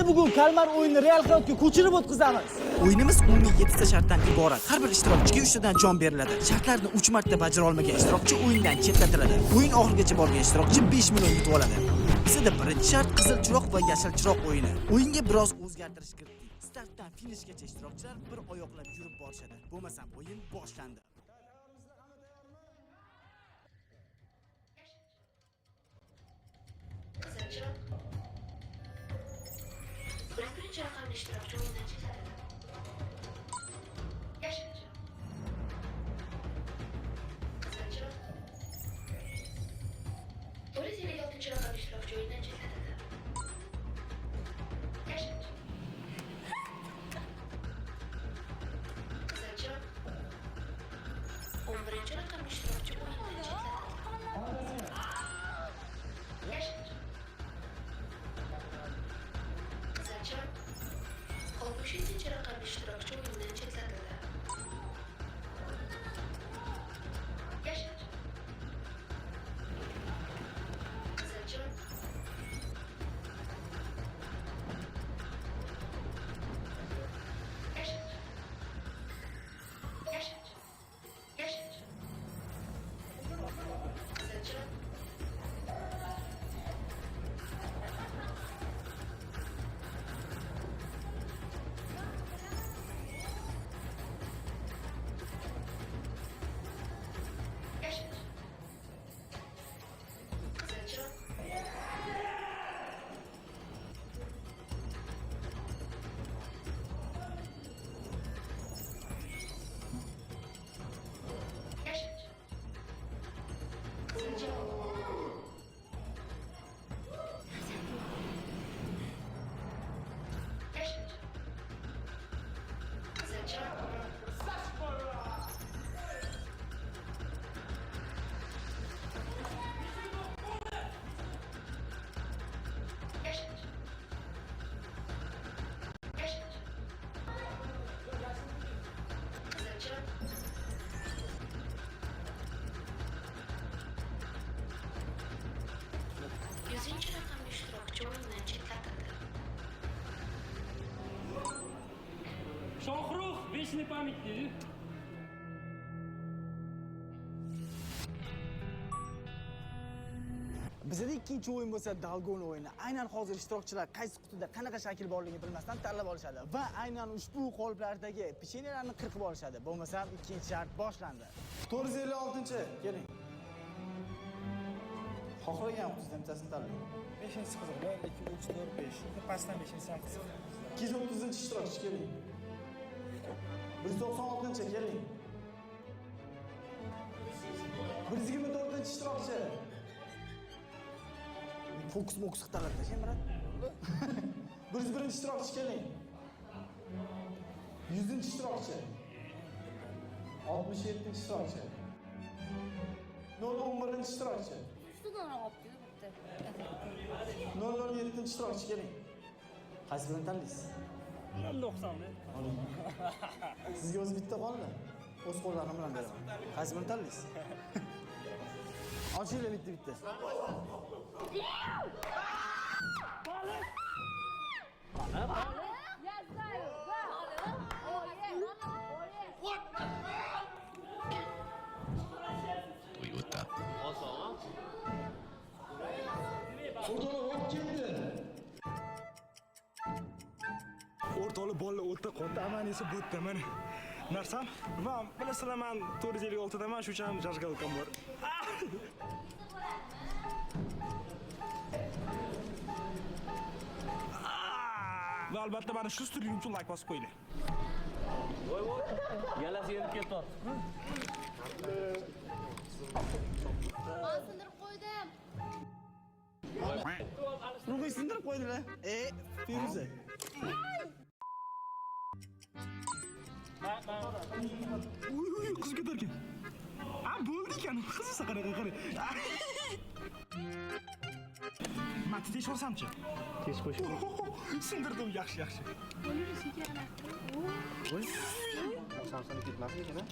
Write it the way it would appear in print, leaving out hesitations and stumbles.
bugun kalmar o'yinini real hayotga ko'chirib o'tkazamiz. O'yinimiz umumiy 7 ta shartdan iborat. Har bir ishtirokchiga 3 tadan jon beriladi. Shartlarni 3 marta bajara olmagan ishtirokchi o'yindan chetlatiladi. O'yin oxirigacha borgan ishtirokchi 5 million yutib oladi. Bizda birinchi shart qizil chiroq va yashil chiroq o'yini. O'yinga biroz o'zgartirish kiritdik. Startdan finishgacha ishtirokchilar bir oyoqlab yurib borishadi. Bo'lmasam o'yin boshlandi. Birinchi raqamli ishtirokchi o'yindan chetlatiladi. Yashil chiroq. Qizil chiroq. 456 raqamli ishtirokchi o'yindan chetlatiladi. Yashil chiroq. Qizil chiroq. 11 raqamli ishtirokchi o'yindan chetlatiladi. Yashil chiroq. Qizil chiroq. 67 raqamli ishtirokchi o'yindan chetlatildi. Yashil chiroq. Qizil chiroq. Yashil chiroq. Yashil chiroq. Yashil chiroq. Qizil chiroq. Yashil chiroq. Qizil chiroq. Yashil chiroq. Qizil chiroq. Yashil chiroq. Qizil chiroq. Yashil chiroq. Yashil chiroq. Qizil chiroq. Yuzinchi raqamli ishtirokchi o'yindan chetlatildi. Shohruh вечный памятник. Bizda ikkinchi o'yin bo'lsa dalgon o'yini. Aynan hozir ishtirokchilar qaysi qutida qanaqa shakl borligini bilmasdan tanlab olishadi va aynan ushbu qoliplardagi pechenyelarni qirqib olishadi. Bo'lmasam ikkinchi shart boshlandi. 456-chi, keling. Xohlagan qutisidan bittasini tanlang. 5-chi qiziq, 1 2 3 4 5. Pastdan 5-chi ham qiziq. 230-ishtirokchi, keling. 196-chi, keling. 124-ishtirokchi. Fokus qitaladi, Shemrat. 101-ishtirokchi, keling. 100-ishtirokchi. 67-ishtirokchi. 011-ishtirokchi. 007-ishtirokchi, keling. Qaysi birini tanlaysiz? 90 Sizga o'zi bitta qoldi. O'z qo'llarim bilan beraman. Qaysi birini tanlaysiz? Ochinglar bitta. O'rtoqli bolalar o'tda qoldi, aman esa bu yerda mana. Narsam, va bilasizlar men 456 daman shu ham jajgalkam bor. Va albatta mana shu stream uchun like bosib qo'yinglar. Yalasi yerib ketdi. Sindirib qo'ydim. Ruhiy sindirib qo'ydilar. Feruza. Uy, qiz ketarkan. Bo'ldi ekan, qiz esa qara. Mati tez olsamchi? Tez qo'sh. Sindirdim, yaxshi. Qo'lini shikaralatib. Samsung ketmasmikan?